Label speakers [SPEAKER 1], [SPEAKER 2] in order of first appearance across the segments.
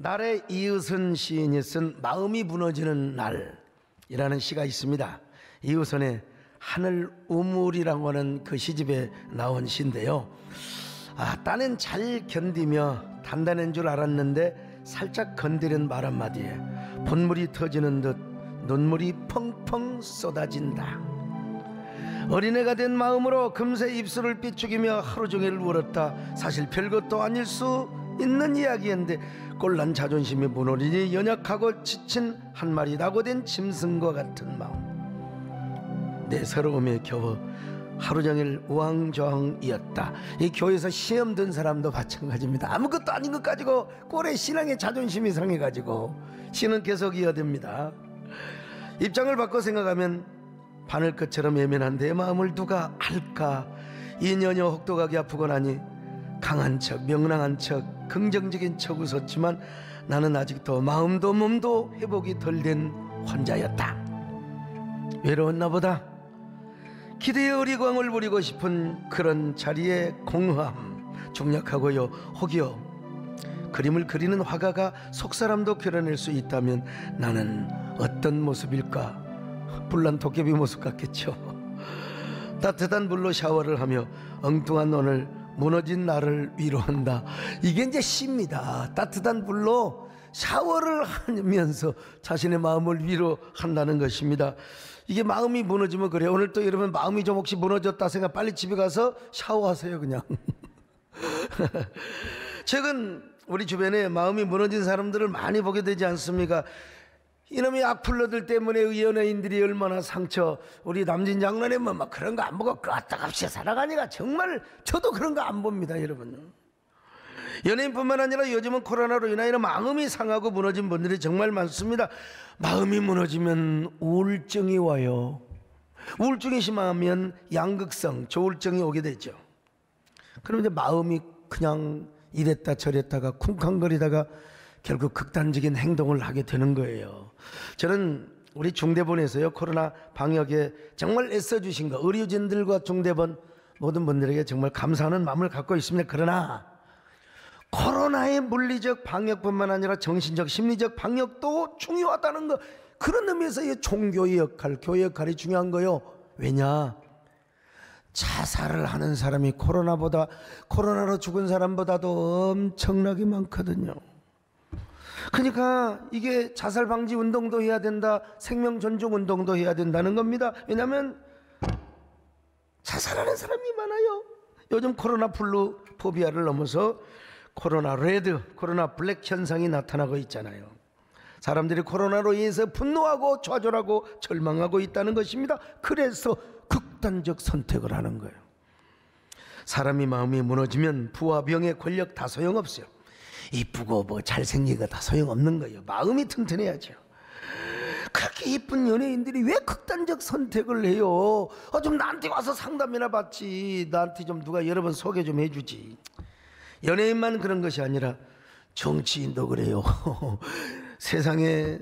[SPEAKER 1] 날의 이의선 시인이 쓴 마음이 무너지는 날이라는 시가 있습니다. 이의선의 하늘 우물이라고 하는 그 시집에 나온 시인데요. 딴엔 잘 견디며 단단한 줄 알았는데 살짝 건드린 말 한마디에 본물이 터지는 듯 눈물이 펑펑 쏟아진다. 어린애가 된 마음으로 금세 입술을 삐죽이며 하루 종일 울었다. 사실 별것도 아닐 수 있는 이야기인데 꼴난 자존심이 무너지니 연약하고 지친 한 마리 낙오된 짐승과 같은 마음. 내 서러움에 겨워 하루 종일 우왕좌왕이었다. 이 교회에서 시험 든 사람도 마찬가지입니다. 아무것도 아닌 것 가지고 꼴에 신앙의 자존심이 상해가지고 시는 계속 이어집니다. 입장을 바꿔 생각하면 바늘끝처럼 예민한 내 마음을 누가 알까. 2년여 혹독하게 아프고 나니 강한 척 명랑한 척 긍정적인 척 웃었지만 나는 아직도 마음도 몸도 회복이 덜 된 혼자였다. 외로웠나 보다. 기대의 어리광을 부리고 싶은 그런 자리에 공허함, 중략하고요 혹이요. 그림을 그리는 화가가 속사람도 그려낼 수 있다면 나는 어떤 모습일까? 불난 도깨비 모습 같겠죠. 따뜻한 물로 샤워를 하며 엉뚱한 오늘 무너진 나를 위로한다. 이게 이제 시입니다. 따뜻한 물로 샤워를 하면서 자신의 마음을 위로한다는 것입니다. 이게 마음이 무너지면 그래요. 오늘 또 여러분 마음이 좀 혹시 무너졌다 생각 빨리 집에 가서 샤워하세요 그냥. 최근 우리 주변에 마음이 무너진 사람들을 많이 보게 되지 않습니까? 이놈의 악플러들 때문에 연예인들이 얼마나 상처. 우리 남진 장로님은 막 그런 거 안 보고 끄떡없이 살아가니까 정말 저도 그런 거 안 봅니다 여러분. 연예인뿐만 아니라 요즘은 코로나로 인하여 마음이 상하고 무너진 분들이 정말 많습니다. 마음이 무너지면 우울증이 와요. 우울증이 심하면 양극성 조울증이 오게 되죠. 그럼 이제 마음이 그냥 이랬다 저랬다가 쿵쾅거리다가 결국 극단적인 행동을 하게 되는 거예요. 저는 우리 중대본에서요 코로나 방역에 정말 애써주신 거 의료진들과 중대본 모든 분들에게 정말 감사하는 마음을 갖고 있습니다. 그러나 코로나의 물리적 방역뿐만 아니라 정신적 심리적 방역도 중요하다는 거, 그런 의미에서 이 종교의 역할 교회 역할이 중요한 거요. 왜냐, 자살을 하는 사람이 코로나로 죽은 사람보다도 엄청나게 많거든요. 그러니까 이게 자살 방지 운동도 해야 된다, 생명 존중 운동도 해야 된다는 겁니다. 왜냐하면 자살하는 사람이 많아요. 요즘 코로나 블루 포비아를 넘어서 코로나 레드, 코로나 블랙 현상이 나타나고 있잖아요. 사람들이 코로나로 인해서 분노하고 좌절하고 절망하고 있다는 것입니다. 그래서 극단적 선택을 하는 거예요. 사람이 마음이 무너지면 부와 병의 권력 다 소용없어요. 이쁘고 뭐 잘생기고 다 소용없는 거예요. 마음이 튼튼해야죠. 그렇게 이쁜 연예인들이 왜 극단적 선택을 해요? 좀 나한테 와서 상담이나 받지. 나한테 좀 누가 여러 번 소개 좀 해주지. 연예인만 그런 것이 아니라 정치인도 그래요. 세상에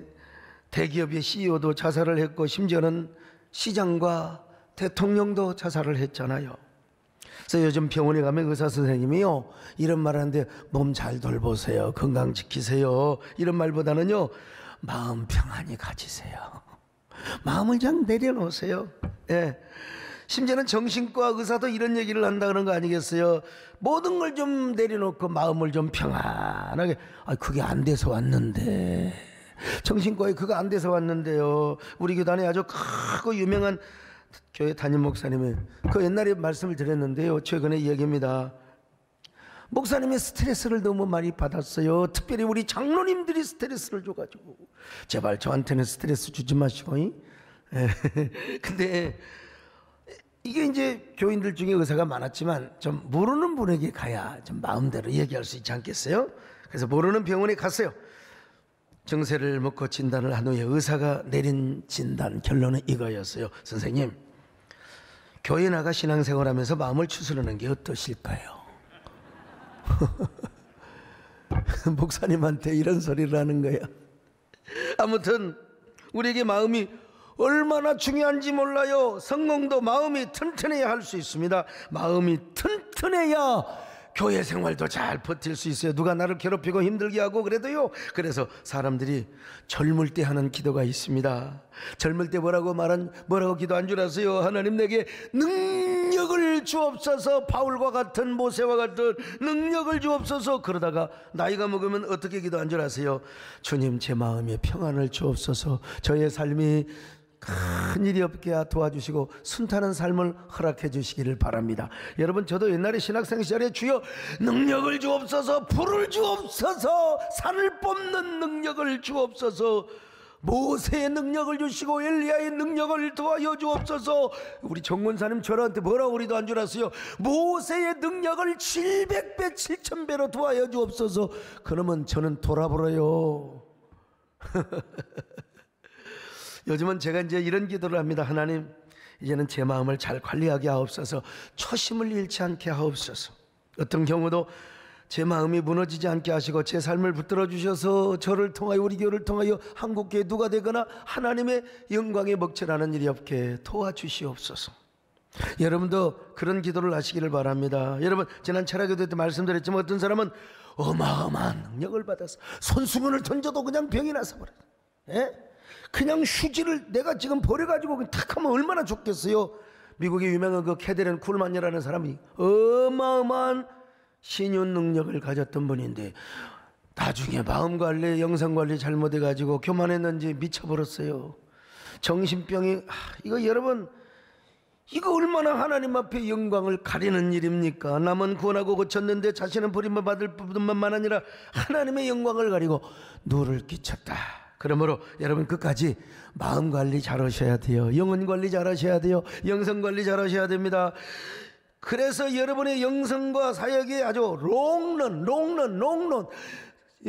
[SPEAKER 1] 대기업의 CEO도 자살을 했고 심지어는 시장과 대통령도 자살을 했잖아요. 그래서 요즘 병원에 가면 의사 선생님이요 이런 말 하는데, 몸 잘 돌보세요, 건강 지키세요, 이런 말보다는요 마음 평안히 가지세요. 마음을 그냥 내려놓으세요. 예. 심지어는 정신과 의사도 이런 얘기를 한다 그런 거 아니겠어요? 모든 걸 좀 내려놓고 마음을 좀 평안하게. 그게 안 돼서 왔는데, 정신과에 그거 안 돼서 왔는데요. 우리 교단에 아주 크고 유명한 교회 담임 목사님이 그 옛날에 말씀을 드렸는데요, 최근에 얘기입니다. 목사님이 스트레스를 너무 많이 받았어요. 특별히 우리 장로님들이 스트레스를 줘가지고. 제발 저한테는 스트레스 주지 마시고. 근데 이게 이제 교인들 중에 의사가 많았지만 좀 모르는 분에게 가야 좀 마음대로 얘기할 수 있지 않겠어요? 그래서 모르는 병원에 갔어요. 정세를 먹고 진단을 한 후에 의사가 내린 진단 결론은 이거였어요. 선생님, 교회 나가 신앙생활하면서 마음을 추스르는 게 어떠실까요? 목사님한테 이런 소리를 하는 거야. 아무튼 우리에게 마음이 얼마나 중요한지 몰라요. 성공도 마음이 튼튼해야 할 수 있습니다. 마음이 튼튼해야 교회 생활도 잘 버틸 수 있어요. 누가 나를 괴롭히고 힘들게 하고 그래도요. 그래서 사람들이 젊을 때 하는 기도가 있습니다. 젊을 때 뭐라고 기도한 줄 아세요? 하나님 내게 능력을 주옵소서. 바울과 같은 모세와 같은 능력을 주옵소서. 그러다가 나이가 먹으면 어떻게 기도한 줄 아세요? 주님 제 마음에 평안을 주옵소서. 저의 삶이 큰일이 없게 도와주시고 순탄한 삶을 허락해 주시기를 바랍니다. 여러분, 저도 옛날에 신학생 시절에 주여 능력을 주옵소서, 불을 주옵소서, 산을 뽑는 능력을 주옵소서, 모세의 능력을 주시고 엘리야의 능력을 도와여 주옵소서. 우리 정권사님 저한테 뭐라고 기도한 줄 아세요? 모세의 능력을 700배 7000배로 도와여 주옵소서. 그러면 저는 돌아버려요. 요즘은 제가 이제 이런 기도를 합니다. 하나님, 이제는 제 마음을 잘 관리하게 하옵소서. 초심을 잃지 않게 하옵소서. 어떤 경우도 제 마음이 무너지지 않게 하시고 제 삶을 붙들어 주셔서 저를 통하여, 우리 교회를 통하여 한국교회 누가 되거나 하나님의 영광에 먹칠하는 일이 없게 도와주시옵소서. 여러분도 그런 기도를 하시기를 바랍니다. 여러분, 지난 철학기도 때 말씀드렸지만 어떤 사람은 어마어마한 능력을 받아서 손수건을 던져도 그냥 병이 나서 버려요. 예? 그냥 휴지를 내가 지금 버려가지고 탁 하면 얼마나 좋겠어요. 미국의 유명한 그 캐데렌 쿨만이라는 사람이 어마어마한 신윤 능력을 가졌던 분인데 나중에 마음관리, 영성관리 잘못해가지고 교만했는지 미쳐버렸어요. 정신병이. 이거 여러분, 이거 얼마나 하나님 앞에 영광을 가리는 일입니까? 남은 구원하고 고쳤는데 자신은 버림을 받을 뿐만 아니라 하나님의 영광을 가리고 누를 끼쳤다. 그러므로 여러분 끝까지 마음관리 잘 하셔야 돼요. 영혼관리 잘 하셔야 돼요. 영성관리 잘 하셔야 됩니다. 그래서 여러분의 영성과 사역이 아주 롱런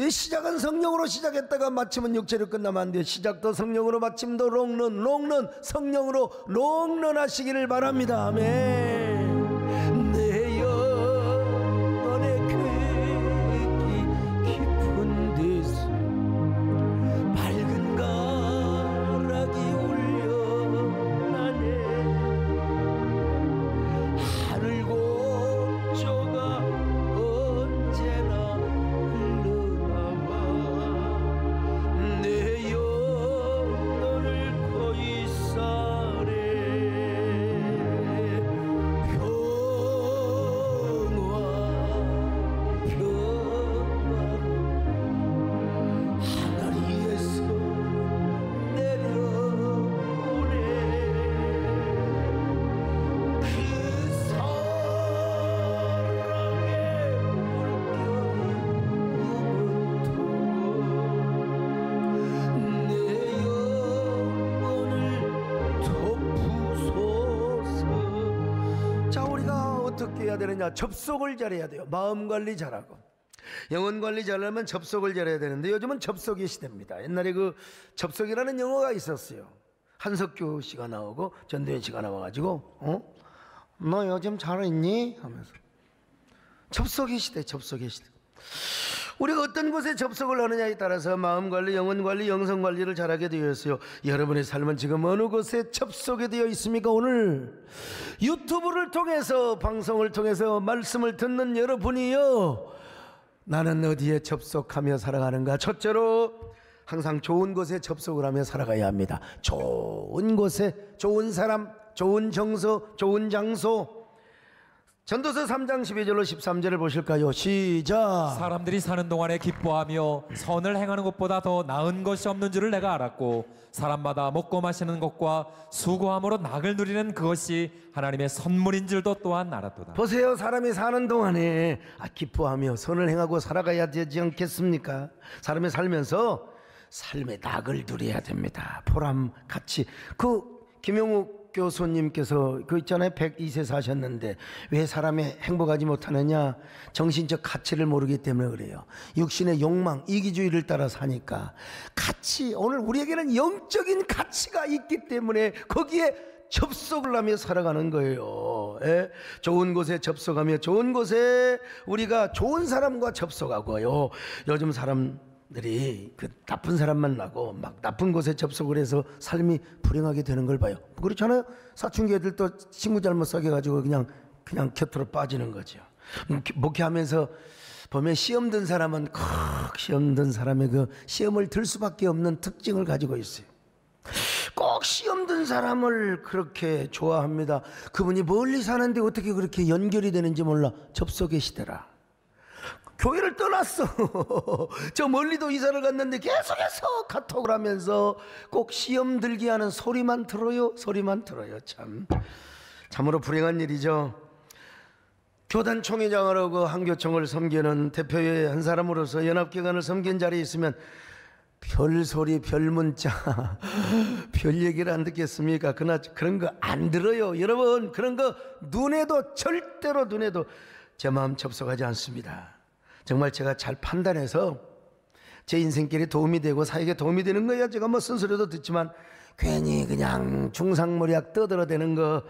[SPEAKER 1] 시작은 성령으로 시작했다가 마침은 육체로 끝나면 안 돼요. 시작도 성령으로, 마침도 롱런 성령으로 롱런 하시기를 바랍니다. 아멘. 내 영혼의 깊은 데서 밝은 가락이 울려나네. 하늘 곡조가 언제나 흘러나와 내 영혼을 거이 싸네. 하늘에서 내려오네. 그 사랑의 물결이 내 영혼을 덮으소서. 자, 우리가 어떻게 해야 되느냐? 접속을 잘해야 돼요. 마음 관리 잘하고 영혼 관리 잘하면 접속을 잘해야 되는데 요즘은 접속의 시대입니다. 옛날에 그 접속이라는 영어가 있었어요. 한석규 씨가 나오고 전도연 씨가 나와가지고 너 요즘 잘했니? 하면서 접속의 시대. 우리가 어떤 곳에 접속을 하느냐에 따라서 마음관리, 영혼관리, 영성관리를 잘하게 되었어요. 여러분의 삶은 지금 어느 곳에 접속이 되어 있습니까? 오늘 유튜브를 통해서, 방송을 통해서 말씀을 듣는 여러분이요, 나는 어디에 접속하며 살아가는가? 첫째로 항상 좋은 곳에 접속을 하며 살아가야 합니다. 좋은 곳에, 좋은 사람, 좋은 정서, 좋은 장소. 전도서 3장 12절로 13절을 보실까요? 시작.
[SPEAKER 2] 사람들이 사는 동안에 기뻐하며 선을 행하는 것보다 더 나은 것이 없는 줄을 내가 알았고 사람마다 먹고 마시는 것과 수고함으로 낙을 누리는 그것이 하나님의 선물인 줄도 또한 알았도다.
[SPEAKER 1] 보세요. 사람이 사는 동안에 기뻐하며 선을 행하고 살아가야 되지 않겠습니까? 사람이 살면서 삶의 낙을 누려야 됩니다. 보람, 가치. 김용욱 교수님께서 있잖아요. 102세 사셨는데 왜 사람이 행복하지 못하느냐? 정신적 가치를 모르기 때문에 그래요. 육신의 욕망, 이기주의를 따라 사니까. 가치, 오늘 우리에게는 영적인 가치가 있기 때문에 거기에 접속을 하며 살아가는 거예요. 예? 좋은 곳에 접속하며 좋은 곳에 우리가 좋은 사람과 접속하고요. 요즘 사람들이 그 나쁜 사람 만나고 막 나쁜 곳에 접속을 해서 삶이 불행하게 되는 걸 봐요. 그렇잖아요. 사춘기 애들도 친구 잘못 사귀어가지고 그냥 곁으로 빠지는 거죠. 목회하면서 보면 시험 든 사람은 시험 든 사람의 그 시험을 들 수밖에 없는 특징을 가지고 있어요. 꼭 시험 든 사람을 그렇게 좋아합니다. 그분이 멀리 사는데 어떻게 그렇게 연결이 되는지 몰라 접속에 시대라. 교회를 떠났어. 저 멀리도 이사를 갔는데 계속해서 카톡을 하면서 꼭 시험 들게 하는 소리만 들어요. 소리만 들어요. 참으로 불행한 일이죠. 교단 총회장으로 그 한교총을 섬기는 대표의 한 사람으로서 연합기관을 섬긴 자리에 있으면 별소리 별문자 별 얘기를 안 듣겠습니까? 그러나 그런 거 안 들어요. 여러분, 그런 거 눈에도 절대로 눈에도 제 마음 접속하지 않습니다. 정말 제가 잘 판단해서 제 인생길에 도움이 되고 사역에 도움이 되는 거야. 제가 뭐 쓴소리도 듣지만 괜히 그냥 중상모략 떠들어대는 거,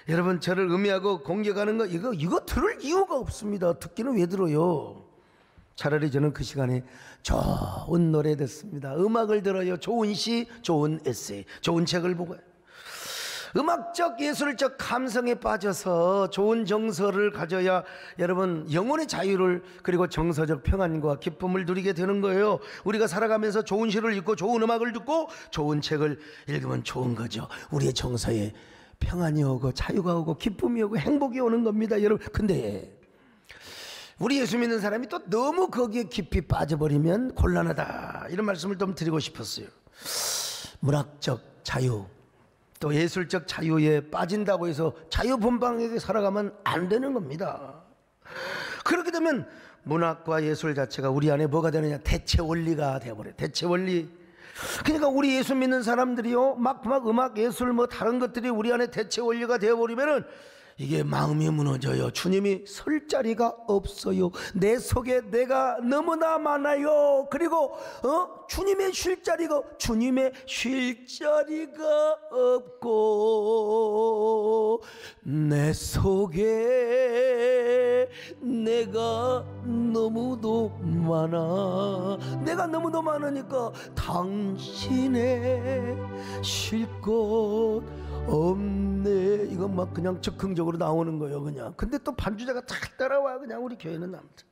[SPEAKER 1] 여러분 저를 음해하고 공격하는 거, 이거 들을 이유가 없습니다. 듣기는 왜 들어요? 차라리 저는 그 시간에 좋은 노래 듣습니다. 음악을 들어요. 좋은 시, 좋은 에세이, 좋은 책을 보고요. 음악적 예술적 감성에 빠져서 좋은 정서를 가져야 여러분 영혼의 자유를 그리고 정서적 평안과 기쁨을 누리게 되는 거예요. 우리가 살아가면서 좋은 시를 읽고 좋은 음악을 듣고 좋은 책을 읽으면 좋은 거죠. 우리의 정서에 평안이 오고 자유가 오고 기쁨이 오고 행복이 오는 겁니다. 여러분, 근데 우리 예수 믿는 사람이 또 너무 거기에 깊이 빠져버리면 곤란하다, 이런 말씀을 좀 드리고 싶었어요. 문학적 자유 또 예술적 자유에 빠진다고 해서 자유분방하게 살아가면 안 되는 겁니다. 그렇게 되면 문학과 예술 자체가 우리 안에 뭐가 되느냐, 대체 원리가 되어버려요. 대체 원리. 그러니까 우리 예수 믿는 사람들이요 막 음악 예술 뭐 다른 것들이 우리 안에 대체 원리가 되어버리면은 이게 마음이 무너져요. 주님이 설 자리가 없어요. 내 속에 내가 너무나 많아요. 그리고 주님의 쉴 자리가 없고 내 속에 내가 너무도 많아. 내가 너무도 많으니까 당신의 쉴 곳 없네. 이건 막 그냥 즉흥적으로 나오는 거예요. 그냥. 근데 또 반주자가 탁 따라와. 그냥 우리 교회는 남들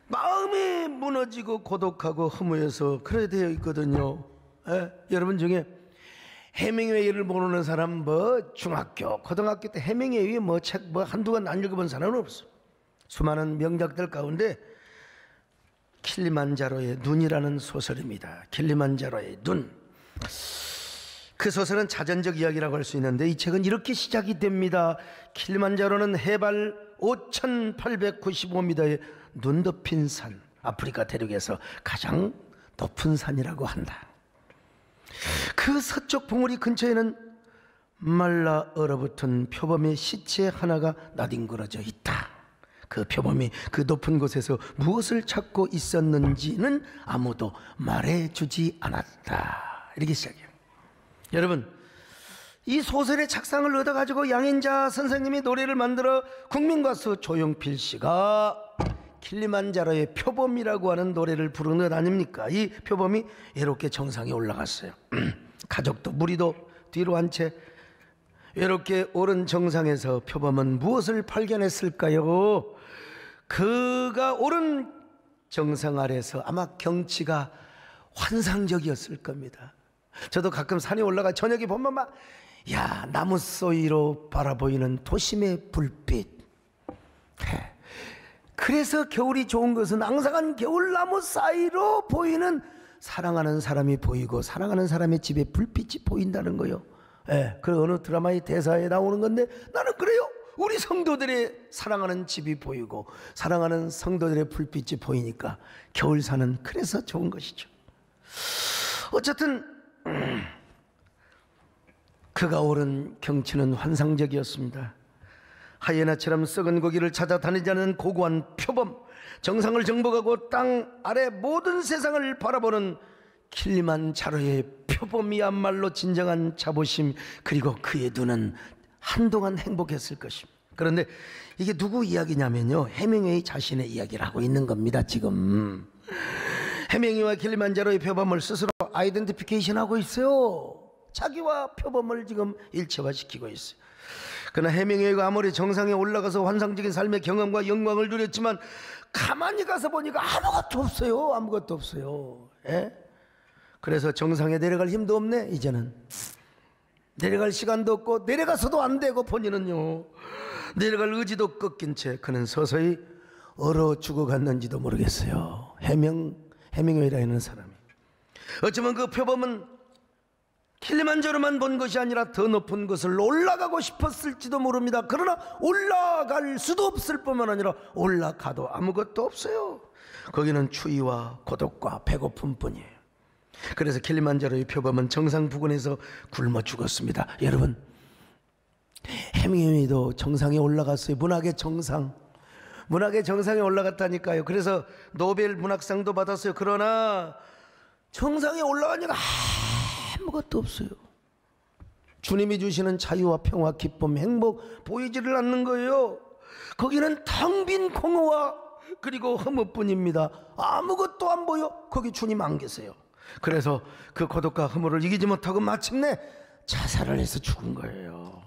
[SPEAKER 1] 마음이 무너지고 고독하고 허무해서 그래 되어 있거든요. 여러분 중에 해밍웨이를 모르는 사람 뭐 중학교 고등학교 때 해밍웨이 뭐 책 뭐 한두 권 안 읽어본 사람은 없어. 수많은 명작들 가운데 킬리만자로의 눈이라는 소설입니다. 킬리만자로의 눈. 그 소설은 자전적 이야기라고 할 수 있는데 이 책은 이렇게 시작이 됩니다. 킬리만자로는 해발 5,895m의 눈 덮인 산, 아프리카 대륙에서 가장 높은 산이라고 한다. 그 서쪽 봉우리 근처에는 말라 얼어붙은 표범의 시체 하나가 나뒹굴어져 있다. 그 표범이 그 높은 곳에서 무엇을 찾고 있었는지는 아무도 말해주지 않았다. 이렇게 시작해요. 여러분, 이 소설의 착상을 얻어가지고 양인자 선생님이 노래를 만들어 국민가수 조용필 씨가 킬리만자로의 표범이라고 하는 노래를 부르는 것 아닙니까? 이 표범이 외롭게 정상에 올라갔어요. 가족도 무리도 뒤로 한 채 외롭게 오른 정상에서 표범은 무엇을 발견했을까요? 그가 오른 정상 아래서 아마 경치가 환상적이었을 겁니다. 저도 가끔 산에 올라가 저녁에 보면 막 나무 소위로 바라보이는 도심의 불빛. 그래서 겨울이 좋은 것은 앙상한 겨울나무 사이로 보이는 사랑하는 사람이 보이고 사랑하는 사람의 집에 불빛이 보인다는 거요. 그 어느 드라마의 대사에 나오는 건데 나는 그래요. 우리 성도들의 사랑하는 집이 보이고 사랑하는 성도들의 불빛이 보이니까 겨울산은 그래서 좋은 것이죠. 어쨌든 그가 오른 경치는 환상적이었습니다. 하이에나처럼 썩은 고기를 찾아다니자는 고고한 표범, 정상을 정복하고 땅 아래 모든 세상을 바라보는 킬리만자로의 표범이야말로 진정한 자부심, 그리고 그의 눈은 한동안 행복했을 것입니다. 그런데 이게 누구 이야기냐면요, 해밍웨이 자신의 이야기를 하고 있는 겁니다. 지금 해밍웨이와 킬리만자로의 표범을 스스로 아이덴티피케이션 하고 있어요. 자기와 표범을 지금 일체화시키고 있어요. 그러나 해밍웨이가 아무리 정상에 올라가서 환상적인 삶의 경험과 영광을 누렸지만 가만히 가서 보니까 아무것도 없어요. 아무것도 없어요. 예? 그래서 정상에 내려갈 힘도 없네. 이제는 내려갈 시간도 없고 내려가서도 안 되고 본인은요 내려갈 의지도 꺾인 채 그는 서서히 얼어 죽어갔는지도 모르겠어요. 해밍웨이라는 사람이. 어쩌면 그 표범은 킬리만자로만 본 것이 아니라 더 높은 곳을 올라가고 싶었을지도 모릅니다. 그러나 올라갈 수도 없을 뿐만 아니라 올라가도 아무것도 없어요. 거기는 추위와 고독과 배고픔뿐이에요. 그래서 킬리만자로의 표범은 정상 부근에서 굶어 죽었습니다. 여러분, 해밍웨이도 정상에 올라갔어요. 문학의 정상에 올라갔다니까요. 그래서 노벨 문학상도 받았어요. 그러나 정상에 올라가니까 아무것도 없어요. 주님이 주시는 자유와 평화, 기쁨, 행복 보이지를 않는 거예요. 거기는 텅 빈 공허와 그리고 허무뿐입니다. 아무것도 안 보여. 거기 주님 안 계세요. 그래서 그 고독과 허무를 이기지 못하고 마침내 자살을 해서 죽은 거예요.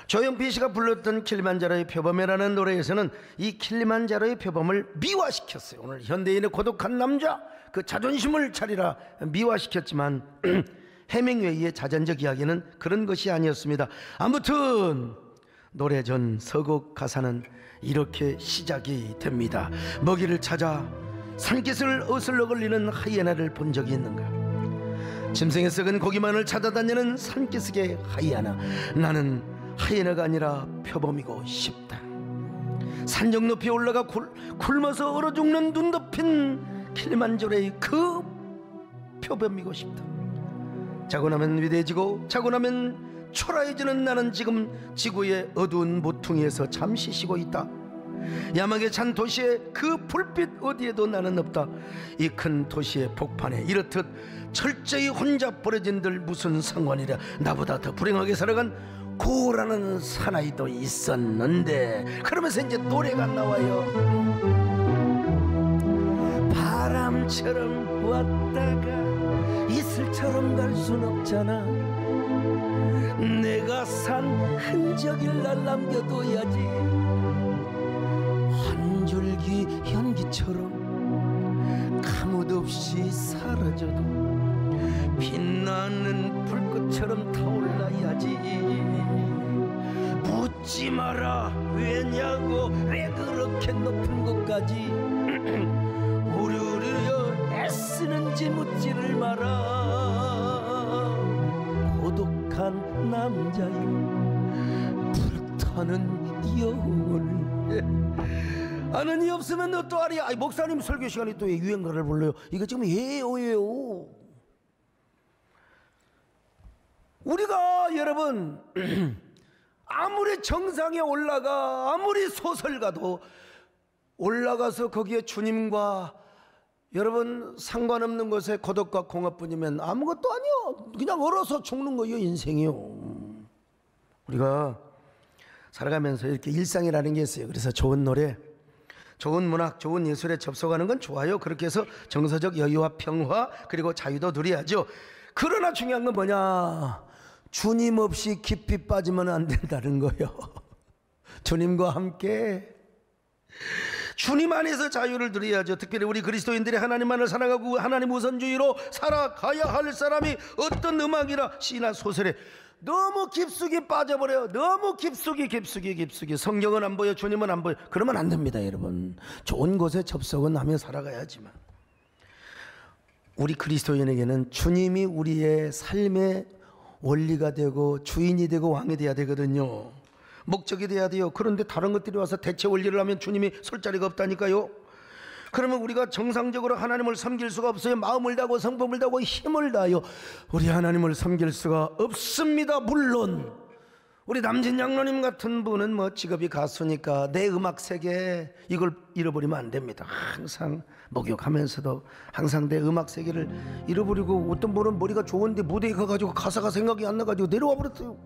[SPEAKER 1] 조용필 씨가 불렀던 킬리만자로의 표범이라는 노래에서는 이 킬리만자로의 표범을 미화시켰어요. 오늘 현대인의 고독한 남자, 그 자존심을 차리라 미화시켰지만 해밍웨이의 자전적 이야기는 그런 것이 아니었습니다. 아무튼 노래 전 서곡 가사는 이렇게 시작이 됩니다. 먹이를 찾아 산깃을 어슬러 걸리는 하이에나를 본 적이 있는가? 짐승의 썩은 고기만을 찾아다니는 산기슭의 하이에나. 나는 하이에나가 아니라 표범이고 싶다. 산정 높이 올라가 굶어서 얼어 죽는 눈 덮인 킬리만자로의 그 표범이고 싶다. 자고 나면 위대해지고 자고 나면 초라해지는 나는 지금 지구의 어두운 모퉁이에서 잠시 쉬고 있다. 야망에 찬 도시의 그 불빛 어디에도 나는 없다. 이 큰 도시의 복판에 이렇듯 철저히 혼자 버려진들 무슨 상관이랴. 나보다 더 불행하게 살아간 고라는 사나이도 있었는데. 그러면서 이제 노래가 나와요. 바람처럼 왔다가 이슬처럼 갈 순 없잖아. 내가 산 흔적을 날 남겨둬야지. 한 줄기 연기처럼 가뭇없이 사라져도 빛나는 불꽃처럼 타올라야지. 묻지 마라 왜냐고, 왜 그렇게 높은 곳까지 오르려 애쓰는지 묻지를 마라. 고독한 남자여 불타는 영혼을 아는 이 없으면 너 또 아리야. 아니, 목사님 설교 시간에 또 유행가를 불러요. 이거 지금 예오예요. 우리가 여러분 아무리 정상에 올라가, 아무리 소설가도 올라가서 거기에 주님과 여러분 상관없는 것에 고독과 공허뿐이면 아무것도 아니요. 그냥 얼어서 죽는 거예요. 인생이요. 우리가 살아가면서 이렇게 일상이라는 게 있어요. 그래서 좋은 노래, 좋은 문학, 좋은 예술에 접속하는 건 좋아요. 그렇게 해서 정서적 여유와 평화 그리고 자유도 누려야죠. 그러나 중요한 건 뭐냐? 주님 없이 깊이 빠지면 안 된다는 거예요. 주님과 함께 주님 안에서 자유를 누려야죠. 특별히 우리 그리스도인들이 하나님만을 사랑하고 하나님 우선주의로 살아가야 할 사람이 어떤 음악이나 시나 소설에 너무 깊숙이 빠져버려요. 너무 깊숙이 성경은 안 보여, 주님은 안 보여. 그러면 안 됩니다. 여러분, 좋은 곳에 접속은 하며 살아가야지만 우리 그리스도인에게는 주님이 우리의 삶의 원리가 되고 주인이 되고 왕이 돼야 되거든요. 목적이 돼야 돼요. 그런데 다른 것들이 와서 대체 원리를 하면 주님이 설 자리가 없다니까요. 그러면 우리가 정상적으로 하나님을 섬길 수가 없어요. 마음을 다하고 성품을 다하고 힘을 다하여 우리 하나님을 섬길 수가 없습니다. 물론 우리 남진 장로님 같은 분은 뭐 직업이 가수니까 내 음악 세계 이걸 잃어버리면 안 됩니다. 항상 목욕하면서도 항상 내 음악 세계를 잃어버리고, 어떤 분은 머리가 좋은데 무대에 가가지고 가사가 생각이 안 나가지고 내려와 버렸어요.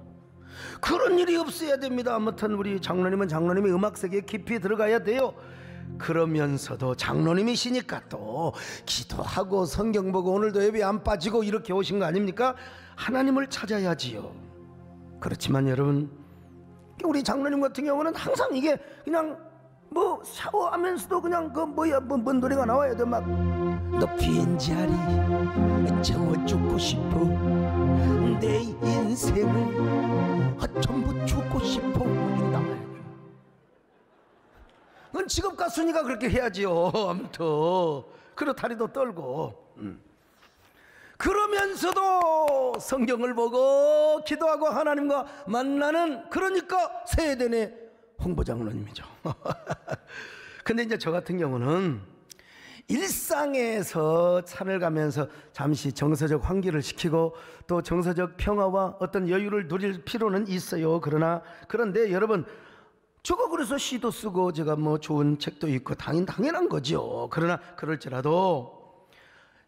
[SPEAKER 1] 그런 일이 없어야 됩니다. 아무튼 우리 장로님은 장로님의 음악 세계에 깊이 들어가야 돼요. 그러면서도 장로님이시니까 또 기도하고 성경 보고 오늘도 예배 안 빠지고 이렇게 오신 거 아닙니까? 하나님을 찾아야지요. 그렇지만 여러분, 우리 장로님 같은 경우는 항상 이게 그냥 뭐 샤워하면서도 그냥 그 뭐야 뭔 노래가 나와야 돼. 막 너 빈자리 채워주고 싶어, 내 인생을 전부 주고 싶어, 이렇게 나와야죠. 그건 직업 가수니까 그렇게 해야지요. 아무튼 그렇다리도 떨고. 그러면서도 성경을 보고 기도하고 하나님과 만나는, 그러니까 세대내 홍보장로님이죠. 근데 이제 저 같은 경우는 일상에서 산을 가면서 잠시 정서적 환기를 시키고 또 정서적 평화와 어떤 여유를 누릴 필요는 있어요. 그런데 여러분, 저거 그래서 시도 쓰고 제가 뭐 좋은 책도 읽고 당연한 거죠. 그러나 그럴지라도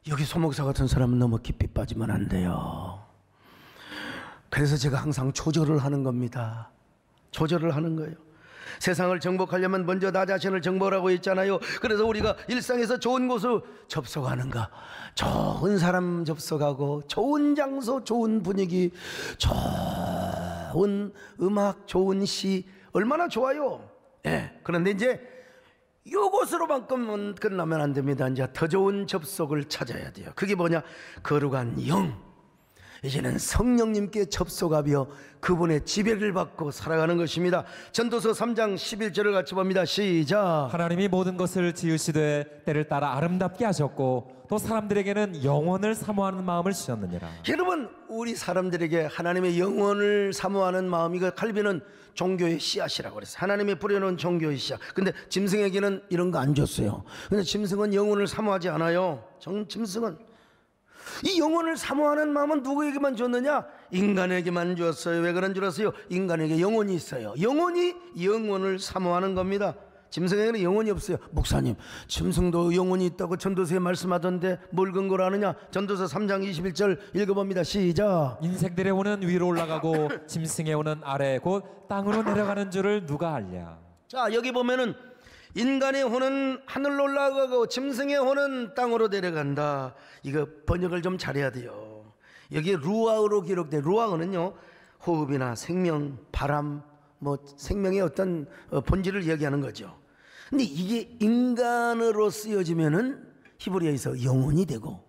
[SPEAKER 1] 여기 소목사 같은 사람은 너무 깊이 빠지면 안 돼요. 그래서 제가 항상 조절을 하는 겁니다. 조절을 하는 거예요. 세상을 정복하려면 먼저 나 자신을 정복하라고 했잖아요. 그래서 우리가 일상에서 좋은 곳을 접속하는가, 좋은 사람 접속하고 좋은 장소, 좋은 분위기, 좋은 음악, 좋은 시, 얼마나 좋아요. 예. 그런데 이제 요것으로만큼은 끝나면 안 됩니다. 이제 더 좋은 접속을 찾아야 돼요. 그게 뭐냐? 거룩한 영. 이제는 성령님께 접속하며 그분의 지배를 받고 살아가는 것입니다. 전도서 3장 11절을 같이 봅니다. 시작.
[SPEAKER 2] 하나님이 모든 것을 지으시되 때를 따라 아름답게 하셨고 또 사람들에게는 영원을 사모하는 마음을 주셨느니라.
[SPEAKER 1] 여러분, 우리 사람들에게 하나님의 영원을 사모하는 마음, 이거 칼빈은 종교의 씨앗이라고 그랬어요. 하나님이 뿌려놓은 종교의 씨앗. 근데 짐승에게는 이런 거 안 줬어요. 근데 짐승은 영원을 사모하지 않아요. 짐승은 이 영혼을 사모하는 마음은 누구에게만 줬느냐? 인간에게만 줬어요. 왜 그런 줄 아세요? 인간에게 영혼이 있어요. 영혼이 영혼을 사모하는 겁니다. 짐승에게는 영혼이 없어요. 목사님, 짐승도 영혼이 있다고 전도서에 말씀하던데 뭘 근거로 하느냐? 전도서 3장 21절 읽어봅니다. 시작.
[SPEAKER 2] 인생들의 혼은 위로 올라가고 짐승의 혼은 아래 곧 땅으로 내려가는 줄을 누가 알랴.
[SPEAKER 1] 자, 여기 보면은 인간의 혼은 하늘로 올라가고 짐승의 혼은 땅으로 내려간다. 이거 번역을 좀 잘해야 돼요. 여기 루아어로 기록된, 루아어는요 호흡이나 생명, 바람, 뭐 생명의 어떤 본질을 이야기하는 거죠. 근데 이게 인간으로 쓰여지면은 히브리어에서 영혼이 되고,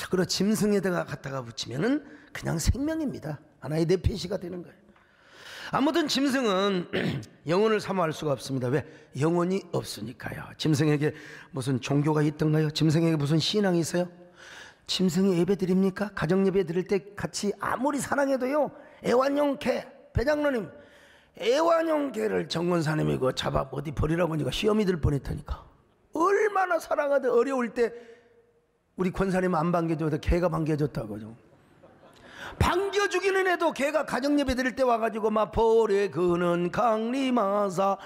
[SPEAKER 1] 그리고 짐승에다가 갖다가 붙이면은 그냥 생명입니다. 하나의 네페시가 되는 거예요. 아무튼 짐승은 영혼을 사모할 수가 없습니다. 왜? 영혼이 없으니까요. 짐승에게 무슨 종교가 있던가요? 짐승에게 무슨 신앙이 있어요? 짐승이 예배 드립니까? 가정 예배 드릴 때 같이 아무리 사랑해도요, 애완용 개, 배장로님, 애완용 개를 정권사님이고 잡아 어디 버리라고 하니까 시험이 들 뻔했다니까. 얼마나 사랑하다 어려울 때 우리 권사님 안 반겨줘도 개가 반겨줬다고. 반겨주기는 해도 걔가 가정예배 드릴 때 와가지고 막 볼에 그는 강림하사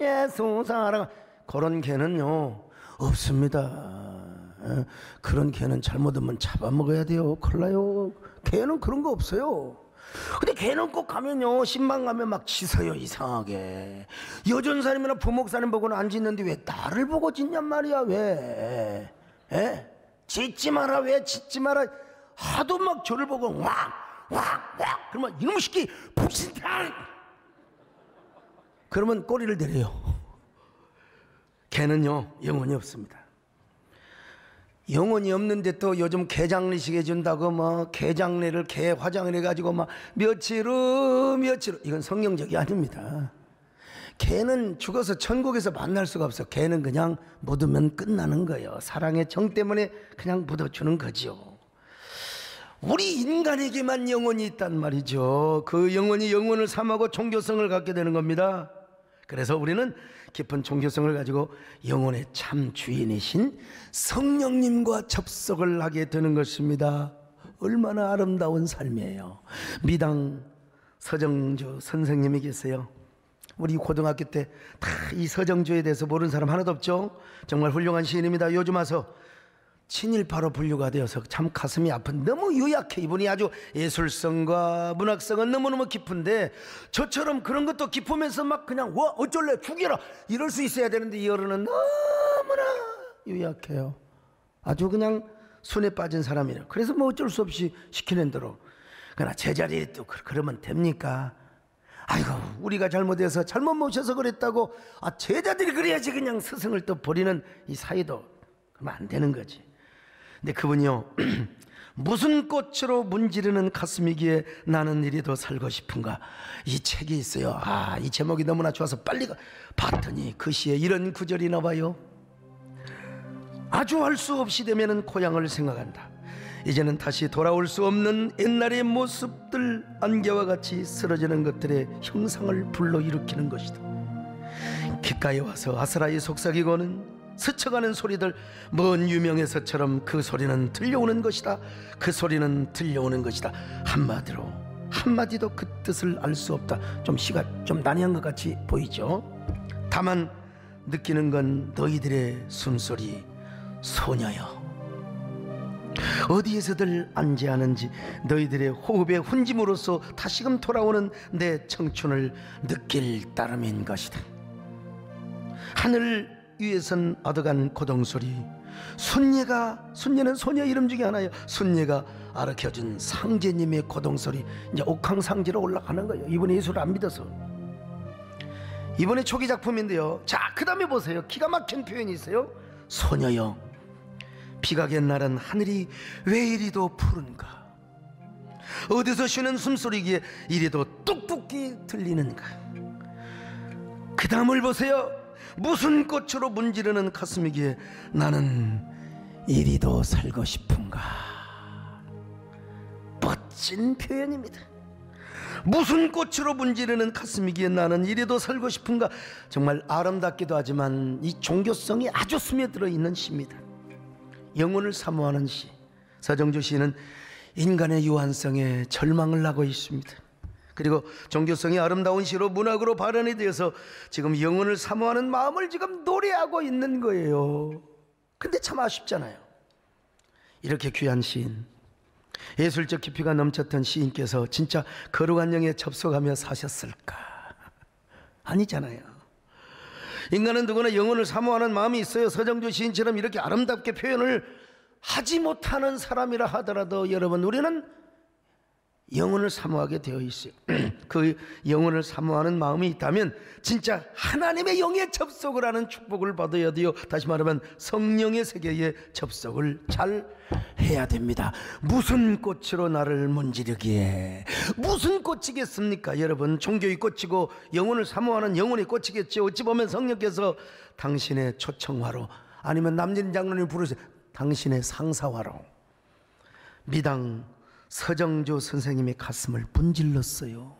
[SPEAKER 1] 예수 사랑, 그런 개는요 없습니다. 그런 개는 잘못하면 잡아먹어야 돼요. 큰일 나요. 개는 그런 거 없어요. 근데 개는 꼭 가면요, 신방 가면 막 짖어요, 이상하게. 여전사님이나 부목사님 보고는 안 짖는데 왜 나를 보고 짖냔 말이야. 왜? 짖지 마라. 왜 짖지 마라. 하도 막 저를 보고 왕 그러면 이놈의 새끼 북신탕, 그러면 꼬리를 내려요. 개는요 영혼이 없습니다. 영혼이 없는데 또 요즘 개장례식 해준다고 뭐 개장례를 개 화장을 해가지고 막 며칠 후 이건 성경적이 아닙니다. 개는 죽어서 천국에서 만날 수가 없어. 개는 그냥 묻으면 끝나는 거예요. 사랑의 정 때문에 그냥 묻어주는 거죠. 우리 인간에게만 영혼이 있단 말이죠. 그 영혼이 영혼을 삼하고 종교성을 갖게 되는 겁니다. 그래서 우리는 깊은 종교성을 가지고 영혼의 참 주인이신 성령님과 접속을 하게 되는 것입니다. 얼마나 아름다운 삶이에요. 미당 서정주 선생님이 계세요. 우리 고등학교 때 다 이 서정주에 대해서 모르는 사람 하나도 없죠. 정말 훌륭한 시인입니다. 요즘 와서 친일파로 분류가 되어서 참 가슴이 아픈, 너무 유약해. 이분이 아주 예술성과 문학성은 너무너무 깊은데 저처럼 그런 것도 깊으면서 막 그냥 와 어쩔래 죽여라 이럴 수 있어야 되는데 이 어른은 너무나 유약해요. 아주 그냥 순에 빠진 사람이에요. 그래서 뭐 어쩔 수 없이 시키는 대로. 그러나 제자리에 또 그러면 됩니까? 아이고 우리가 잘못해서 잘못 모셔서 그랬다고 제자들이 그래야지 그냥 스승을 또 버리는 이 사이도 그러면 안 되는 거지. 근데 그분이요 무슨 꽃으로 문지르는 가슴이기에 나는 이리도 살고 싶은가, 이 책이 있어요. 이 제목이 너무나 좋아서 빨리 봤더니 그 시에 이런 구절이 나와요. 아주 할 수 없이 되면은 고향을 생각한다. 이제는 다시 돌아올 수 없는 옛날의 모습들, 안개와 같이 쓰러지는 것들의 형상을 불러일으키는 것이다. 귓가에 와서 아스라이 속삭이고는 스쳐가는 소리들, 먼 유명에서처럼 그 소리는 들려오는 것이다. 그 소리는 들려오는 것이다. 한마디로 한마디도 그 뜻을 알 수 없다. 좀 시가 좀 난해한 것 같이 보이죠. 다만 느끼는 건 너희들의 숨소리, 소녀여. 어디에서들 안재하는지 너희들의 호흡의 훈짐으로써 다시금 돌아오는 내 청춘을 느낄 따름인 것이다. 하늘 위에선 아득한 고동소리, 순례는 소녀 이름 중에 하나예요. 순례가 알아켜준 상제님의 고동소리, 이제 옥황상제로 올라가는 거예요. 이번에 예수를 안 믿어서. 이번에 초기 작품인데요. 자, 그 다음에 보세요. 기가 막힌 표현이 있어요. 소녀여, 비가 갠 날은 하늘이 왜 이리도 푸른가? 어디서 쉬는 숨소리기에 이리도 뚝뚝이 들리는가? 그 다음을 보세요. 무슨 꽃으로 문지르는 가슴이기에 나는 이리도 살고 싶은가? 멋진 표현입니다. 무슨 꽃으로 문지르는 가슴이기에 나는 이리도 살고 싶은가? 정말 아름답기도 하지만 이 종교성이 아주 스며들어 있는 시입니다. 영혼을 사모하는 시. 서정주 시인은 인간의 유한성에 절망을 하고 있습니다. 그리고 종교성이 아름다운 시로 문학으로 발현이 되어서 지금 영혼을 사모하는 마음을 지금 노래하고 있는 거예요. 근데 참 아쉽잖아요. 이렇게 귀한 시인, 예술적 깊이가 넘쳤던 시인께서 진짜 거룩한 영에 접속하며 사셨을까? 아니잖아요. 인간은 누구나 영혼을 사모하는 마음이 있어요. 서정주 시인처럼 이렇게 아름답게 표현을 하지 못하는 사람이라 하더라도 여러분, 우리는 영혼을 사모하게 되어 있어요. 그 영혼을 사모하는 마음이 있다면 진짜 하나님의 영에 접속을 하는 축복을 받아야 돼요. 다시 말하면 성령의 세계에 접속을 잘 해야 됩니다. 무슨 꽃으로 나를 문지르기에, 무슨 꽃이겠습니까? 여러분, 종교의 꽃이고 영혼을 사모하는 영혼의 꽃이겠죠. 어찌 보면 성령께서 당신의 초청화로, 아니면 남진 장로님 부르세요, 당신의 상사화로 미당 서정주 선생님의 가슴을 문질렀어요.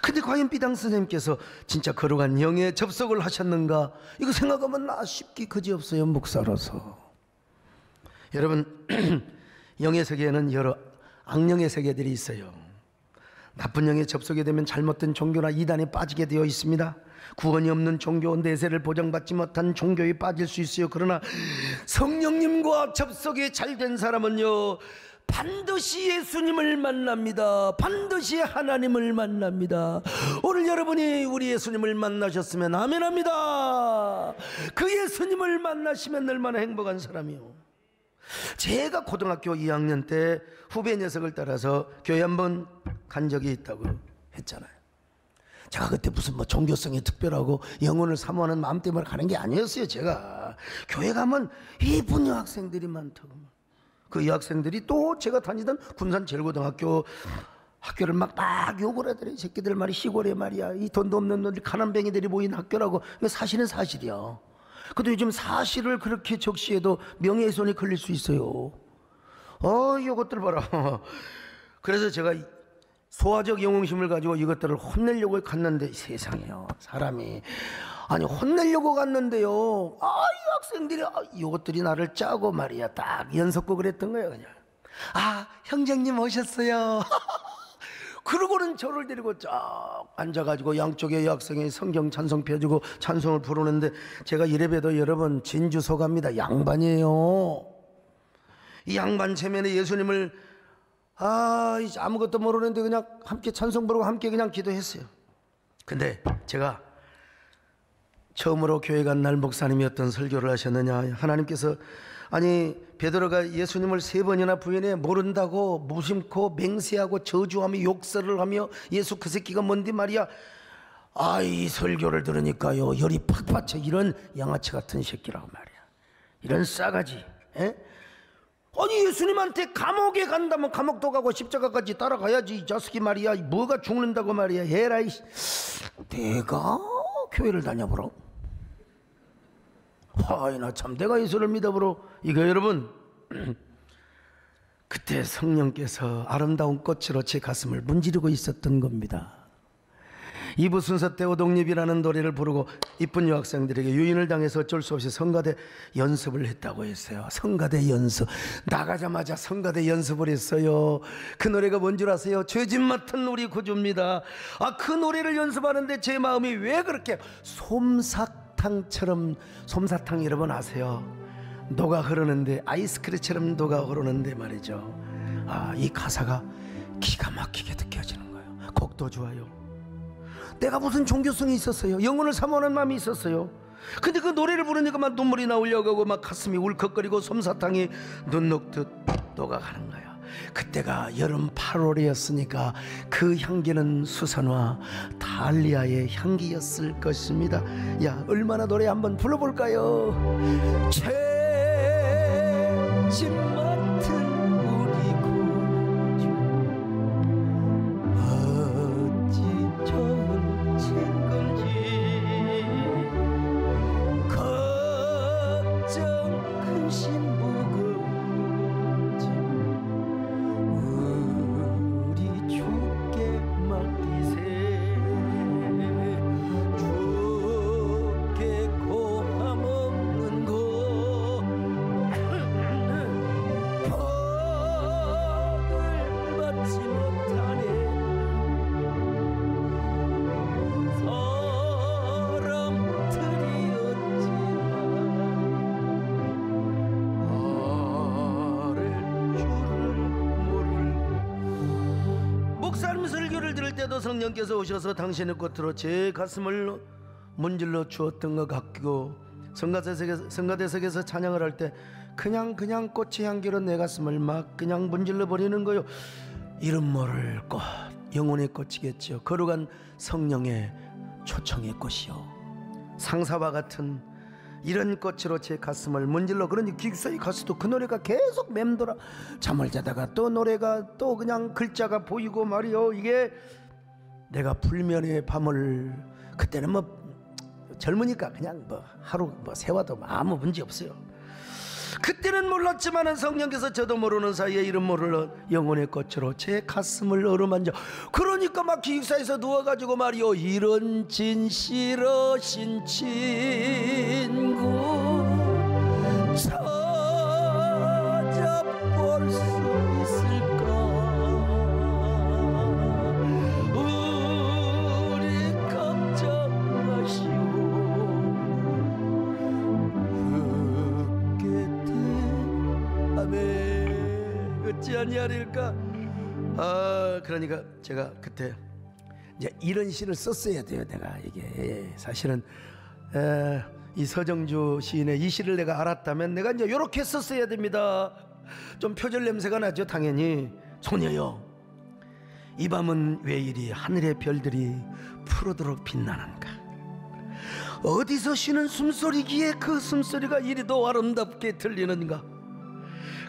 [SPEAKER 1] 근데 과연 비당 선생님께서 진짜 거룩한 영에 접속을 하셨는가? 이거 생각하면 아쉽기 그지없어요, 목사로서. 여러분, 영의 세계에는 여러 악령의 세계들이 있어요. 나쁜 영에 접속이 되면 잘못된 종교나 이단에 빠지게 되어 있습니다. 구원이 없는 종교, 내세를 보장받지 못한 종교에 빠질 수 있어요. 그러나 성령님과 접속이 잘 된 사람은요, 반드시 예수님을 만납니다. 반드시 하나님을 만납니다. 오늘 여러분이 우리 예수님을 만나셨으면 아멘합니다. 그 예수님을 만나시면 얼마나 행복한 사람이요. 제가 고등학교 2학년 때 후배 녀석을 따라서 교회 한번 간 적이 있다고 했잖아요. 제가 그때 무슨 종교성이 특별하고 영혼을 사모하는 마음 때문에 가는 게 아니었어요. 제가 교회 가면 이쁜 여학생들이 많다고. 그 여학생들이 또 제가 다니던 군산 제일고등학교 학교를 막 욕을 하더래. 새끼들 말이 시골에 말이야, 이 돈도 없는 놈들, 가난뱅이들이 모인 학교라고. 사실은 사실이야. 근데 요즘 사실을 그렇게 적시해도 명예훼손이 걸릴 수 있어요. 이것들 봐라. 그래서 제가 소아적 영웅심을 가지고 이것들을 혼내려고 갔는데, 세상에요, 사람이. 아니, 혼내려고 갔는데요, 이 학생들이 이것들이 나를 짜고 말이야, 딱 연속고 그랬던 거예요. 그냥 형제님 오셨어요. 그러고는 저를 데리고 쫙 앉아가지고 양쪽에 여학생이 성경 찬송 펴주고 찬송을 부르는데, 제가 이래봬도 여러분 진주 소갑니다. 양반이에요. 이 양반 체면에 예수님을 아무것도 모르는데 그냥 함께 찬송 부르고 함께 그냥 기도했어요. 근데 제가 처음으로 교회 간 날 목사님이 어떤 설교를 하셨느냐. 하나님께서 아니 베드로가 예수님을 3번이나 부인해 모른다고 무심코 맹세하고 저주하며 욕설을 하며 예수 그 새끼가 뭔데 말이야. 이 설교를 들으니까요 열이 팍 받쳐. 이런 양아치 같은 새끼라고 말이야. 이런 싸가지. 에? 아니 예수님한테 감옥에 간다면 감옥도 가고 십자가까지 따라가야지. 이 자식이 말이야. 뭐가 죽는다고 말이야. 에라이, 내가 교회를 다녀보라. 나 참 내가 예수를 믿어보러. 이거 여러분, 그때 성령께서 아름다운 꽃으로 제 가슴을 문지르고 있었던 겁니다. 2부 순서 때 오동잎이라는 노래를 부르고 이쁜 여학생들에게 유인을 당해서 어쩔 수 없이 성가대 연습을 했다고 했어요. 성가대 연습. 나가자마자 성가대 연습을 했어요. 그 노래가 뭔 줄 아세요? 죄짐 맡은 우리 구주입니다. 그 노래를 연습하는데 제 마음이 왜 그렇게 솜사탕처럼, 솜사탕 여러분 아세요? 녹아 흐르는데, 아이스크림처럼 녹아 흐르는데 말이죠. 이 가사가 기가 막히게 느껴지는 거예요. 곡도 좋아요. 내가 무슨 종교성이 있었어요. 영혼을 사모하는 마음이 있었어요. 근데 그 노래를 부르니까 막 눈물이 나오려고 하고 막 가슴이 울컥거리고 솜사탕이 눈 녹듯 녹아가는 거야. 그때가 여름 8월이었으니까 그 향기는 수선화 달리아의 향기였을 것입니다. 야, 얼마나 노래 한번 불러볼까요? 죄짐 맡은 우리 구주 어찌 좋은 친건지 걱정 근심 무겁지 우리 주께 맡기세 주께 고함 없는 것 복을 받지 못하네 사람들이 목사님 설교를 들을 때도 성령께서 오셔서 당신의 꽃으로 제 가슴을 문질러 주었던 것 같고, 성가대석에서 찬양을 할 때 그냥 꽃의 향기로 내 가슴을 막 그냥 문질러 버리는 거요. 이름 모를 꽃, 영혼의 꽃이겠죠. 거룩한 성령의 초청의 꽃이요. 상사와 같은 이런 꽃으로 제 가슴을 문질러. 그러니 기숙사에 가서도 그 노래가 계속 맴돌아. 잠을 자다가 또 노래가 또 그냥 글자가 보이고 말이요. 이게 내가 불면의 밤을, 그때는 뭐 젊으니까 그냥 뭐 하루 뭐 세워도 아무 문제 없어요. 그때는 몰랐지만은 성령께서 저도 모르는 사이에 이름 모를 영혼의 꽃으로 제 가슴을 어루만져. 그러니까 막 기숙사에서 누워가지고 말이요, 이런 진실하신 친구 찾아볼 수 있을까 우리 걱정 마시오 어찌하냐릴까. 그러니까 제가 그때 이제 이런 시를 썼어야 돼요. 내가 이게 사실은 이 서정주 시인의 이 시를 내가 알았다면 내가 이제 이렇게 썼어야 됩니다. 좀 표절 냄새가 나죠. 당연히. 소녀여, 이 밤은 왜 이리 하늘의 별들이 푸르도록 빛나는가. 어디서 쉬는 숨소리기에 그 숨소리가 이리도 아름답게 들리는가.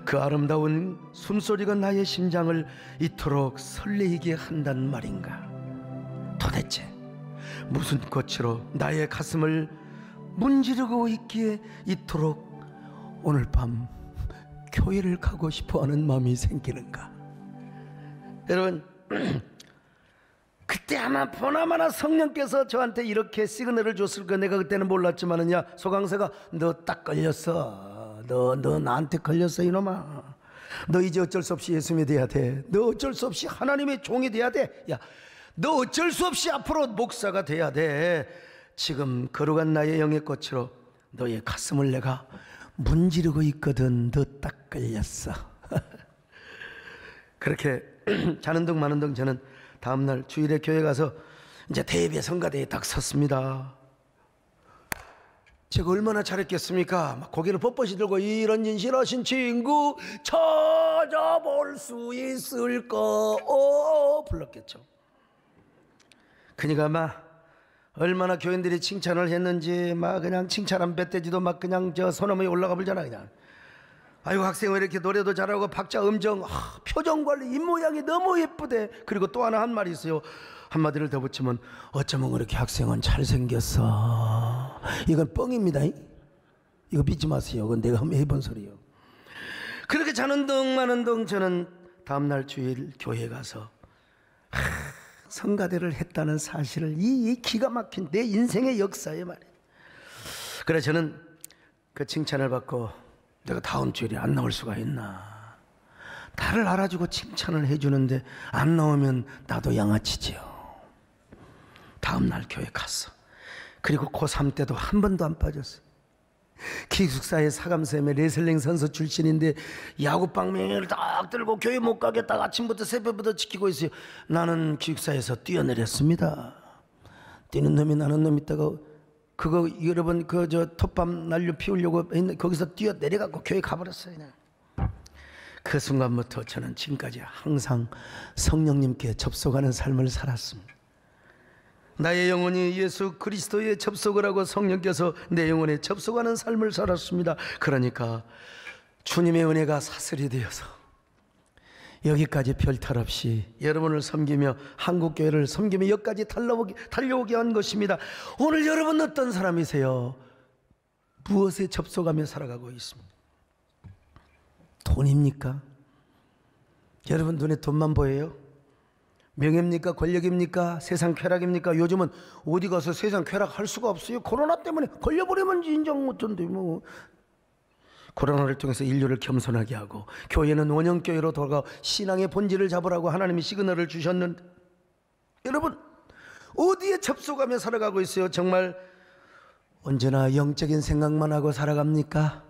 [SPEAKER 1] 그 아름다운 숨소리가 나의 심장을 이토록 설레이게 한단 말인가. 도대체 무슨 꽃으로 나의 가슴을 문지르고 있기에 이토록 오늘 밤 교회를 가고 싶어하는 마음이 생기는가. 여러분, 그때 아마 보나마나 성령께서 저한테 이렇게 시그널을 줬을 거 내가 그때는 몰랐지만은, 야 소강세가 너 딱 걸렸어. 너 나한테 걸렸어 이놈아. 너 이제 어쩔 수 없이 예수님이 돼야 돼. 너 어쩔 수 없이 하나님의 종이 돼야 돼. 야, 너 어쩔 수 없이 앞으로 목사가 돼야 돼. 지금 거룩한 나의 영의 꽃으로 너의 가슴을 내가 문지르고 있거든. 너 딱 걸렸어. 그렇게 자는 둥 마는 둥 저는 다음날 주일에 교회 가서 이제 대예배 성가대에 딱 섰습니다. 제가 얼마나 잘했겠습니까? 막 고개를 뻣뻣이 들고 이런 진실하신 친구 찾아볼 수 있을까? 불렀겠죠. 그니까 막 얼마나 교인들이 칭찬을 했는지 막 그냥 칭찬 한 뱃돼지도 막 그냥 저 소나무에 올라가 불잖아. 그냥 아이고 학생 왜 이렇게 노래도 잘하고 박자 음정 표정 관리 입모양이 너무 예쁘대. 그리고 또 하나 한 말이 있어요. 한마디를 더 붙이면 어쩌면 그렇게 학생은 잘생겼어. 이건 뻥입니다. 이거 믿지 마세요. 그건 내가 한번 해본 소리요. 그렇게 자는 둥 마는 둥 저는 다음날 주일 교회에 가서 성가대를 했다는 사실을 이 기가 막힌 내 인생의 역사에 말이에요. 그래 저는 그 칭찬을 받고 내가 다음 주일에 안 나올 수가 있나. 나를 알아주고 칭찬을 해주는데 안 나오면 나도 양아치지요. 다음날 교회 갔어. 그리고 고3 때도 한 번도 안 빠졌어. 기숙사의 사감쌤의 레슬링 선수 출신인데 야구방 명예를 딱 들고 교회 못 가겠다가 아침부터 새벽부터 지키고 있어요. 나는 기숙사에서 뛰어내렸습니다. 뛰는 놈이 나는 놈 있다가 그거 여러분 그 저 톱밥 날려 피우려고 했는데 거기서 뛰어내려갖고 교회 가버렸어요. 그냥. 그 순간부터 저는 지금까지 항상 성령님께 접속하는 삶을 살았습니다. 나의 영혼이 예수 그리스도에 접속을 하고 성령께서 내 영혼에 접속하는 삶을 살았습니다. 그러니까 주님의 은혜가 사슬이 되어서 여기까지 별탈 없이 여러분을 섬기며 한국교회를 섬기며 여기까지 달려오게 한 것입니다. 오늘 여러분 어떤 사람이세요? 무엇에 접속하며 살아가고 있습니다? 돈입니까? 여러분 눈에 돈만 보여요? 명예입니까? 권력입니까? 세상 쾌락입니까? 요즘은 어디 가서 세상 쾌락할 수가 없어요. 코로나 때문에 걸려버리면 인정 못한데 뭐. 코로나를 통해서 인류를 겸손하게 하고 교회는 원형교회로 돌아가 신앙의 본질을 잡으라고 하나님이 시그널을 주셨는데 여러분 어디에 접속하며 살아가고 있어요? 정말 언제나 영적인 생각만 하고 살아갑니까?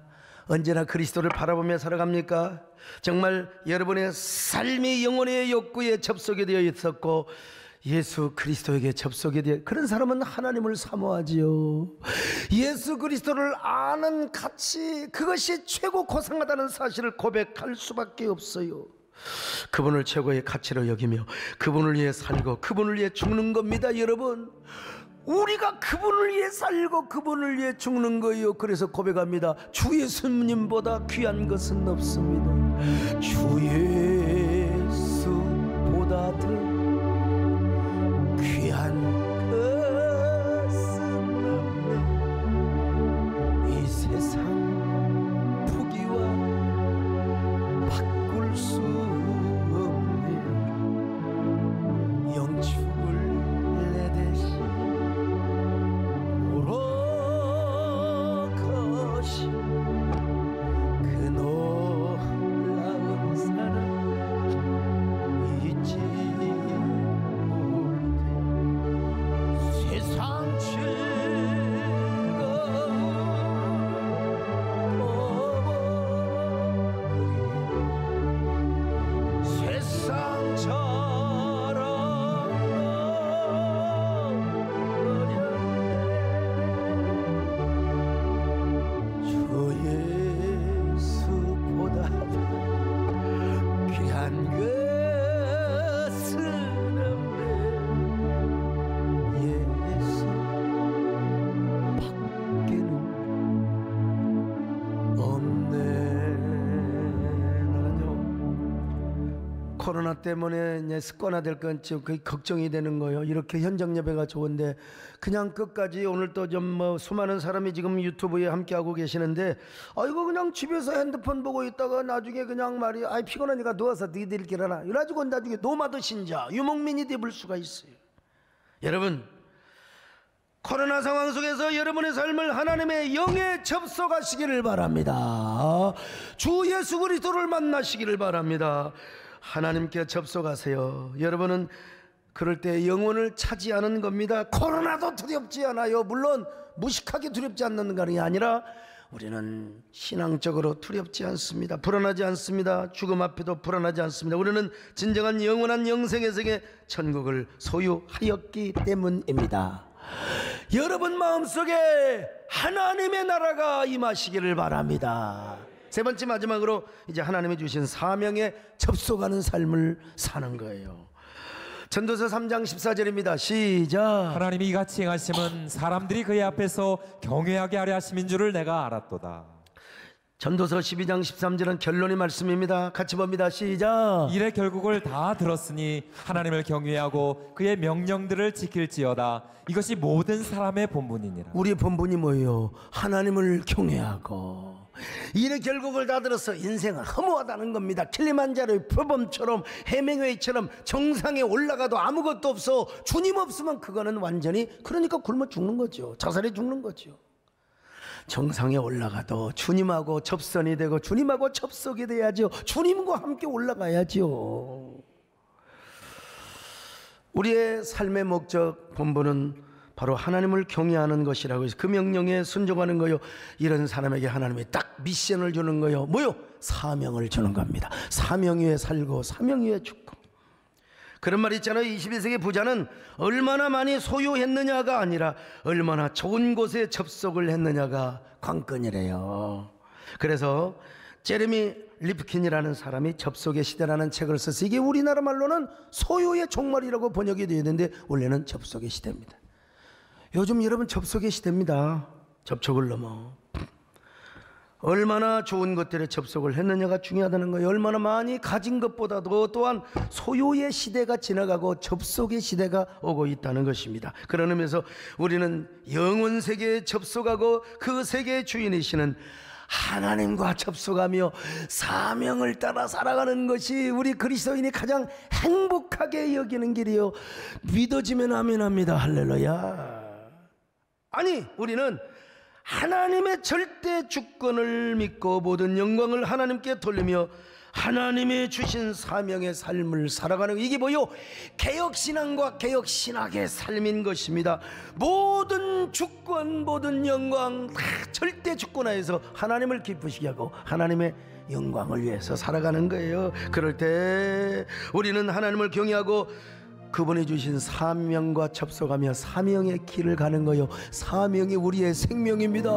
[SPEAKER 1] 언제나 그리스도를 바라보며 살아갑니까? 정말 여러분의 삶이 영혼의 욕구에 접속이 되어 있었고 예수 그리스도에게 접속이 되어 그런 사람은 하나님을 사모하지요. 예수 그리스도를 아는 가치 그것이 최고 고상하다는 사실을 고백할 수밖에 없어요. 그분을 최고의 가치로 여기며 그분을 위해 살고 그분을 위해 죽는 겁니다. 여러분 우리가 그분을 위해 살고 그분을 위해 죽는 거예요. 그래서 고백합니다. 주 예수님보다 귀한 것은 없습니다. 주 예수보다 더 귀한 것은 없네. 이 세상 포기와 바꿀 수 없네. 영축을 내 대신 돌아가신 그 놀라운 사랑 잊지 코로나 때문에 이제 습관화될 건지 걱정이 되는 거예요. 이렇게 현장 예배가 좋은데 그냥 끝까지 오늘 또 좀 뭐 수많은 사람이 지금 유튜브에 함께 하고 계시는데 이거 그냥 집에서 핸드폰 보고 있다가 나중에 그냥 말이 피곤하니까 누워서 니들 일어나 이래가지고 나중에 노마드 신자 유목민이 되볼 수가 있어요. 여러분 코로나 상황 속에서 여러분의 삶을 하나님의 영에 접속하시기를 바랍니다. 주 예수 그리스도를 만나시기를 바랍니다. 하나님께 접속하세요. 여러분은 그럴 때 영혼을 차지하는 겁니다. 코로나도 두렵지 않아요. 물론 무식하게 두렵지 않는 것이 아니라 우리는 신앙적으로 두렵지 않습니다. 불안하지 않습니다. 죽음 앞에도 불안하지 않습니다. 우리는 진정한 영원한 영생의 세계 천국을 소유하였기 때문입니다. 여러분 마음속에 하나님의 나라가 임하시기를 바랍니다. 세 번째 마지막으로 이제 하나님이 주신 사명에 접속하는 삶을 사는 거예요. 전도서 3장 14절입니다. 시작.
[SPEAKER 2] 하나님이 이같이 행하심은 사람들이 그의 앞에서 경외하게 하려 하심인 줄을 내가 알았도다.
[SPEAKER 1] 전도서 12장 13절은 결론의 말씀입니다. 같이 봅니다. 시작.
[SPEAKER 2] 일의 결국을 다 들었으니 하나님을 경외하고 그의 명령들을 지킬지어다. 이것이 모든 사람의 본분이니라.
[SPEAKER 1] 우리의 본분이 뭐예요? 하나님을 경외하고. 일의 결국을 다 들어서 인생은 허무하다는 겁니다. 킬리만자로의 표범처럼 해밍웨이처럼 정상에 올라가도 아무것도 없어. 주님 없으면 그거는 완전히, 그러니까 굶어 죽는 거죠. 자살해 죽는 거죠. 정상에 올라가도 주님하고 접선이 되고 주님하고 접속이 돼야죠. 주님과 함께 올라가야죠. 우리의 삶의 목적 본분은 바로 하나님을 경외하는 것이라고 해서 그 명령에 순종하는 거요. 이런 사람에게 하나님이 딱 미션을 주는 거요. 뭐요? 사명을 주는 겁니다. 사명 위에 살고 사명 위에 죽고. 그런 말 있잖아요. 21세기 부자는 얼마나 많이 소유했느냐가 아니라 얼마나 좋은 곳에 접속을 했느냐가 관건이래요. 그래서 제레미 리프킨이라는 사람이 접속의 시대라는 책을 써서 이게 우리나라 말로는 소유의 종말이라고 번역이 되어 있는데 원래는 접속의 시대입니다. 요즘 여러분 접속의 시대입니다. 접촉을 넘어 얼마나 좋은 것들에 접속을 했느냐가 중요하다는 거예요. 얼마나 많이 가진 것보다도 또한 소유의 시대가 지나가고 접속의 시대가 오고 있다는 것입니다. 그런 의미에서 우리는 영원 세계에 접속하고 그 세계의 주인이시는 하나님과 접속하며 사명을 따라 살아가는 것이 우리 그리스도인이 가장 행복하게 여기는 길이요. 믿어지면 아멘합니다. 할렐루야. 아니, 우리는 하나님의 절대 주권을 믿고 모든 영광을 하나님께 돌리며 하나님의 주신 사명의 삶을 살아가는, 이게 뭐요? 개혁신앙과 개혁신학의 삶인 것입니다. 모든 주권, 모든 영광 다 절대 주권하에서 하나님을 기쁘시게 하고 하나님의 영광을 위해서 살아가는 거예요. 그럴 때 우리는 하나님을 경외하고 그분이 주신 사명과 접속하며 사명의 길을 가는 거요. 사명이 우리의 생명입니다.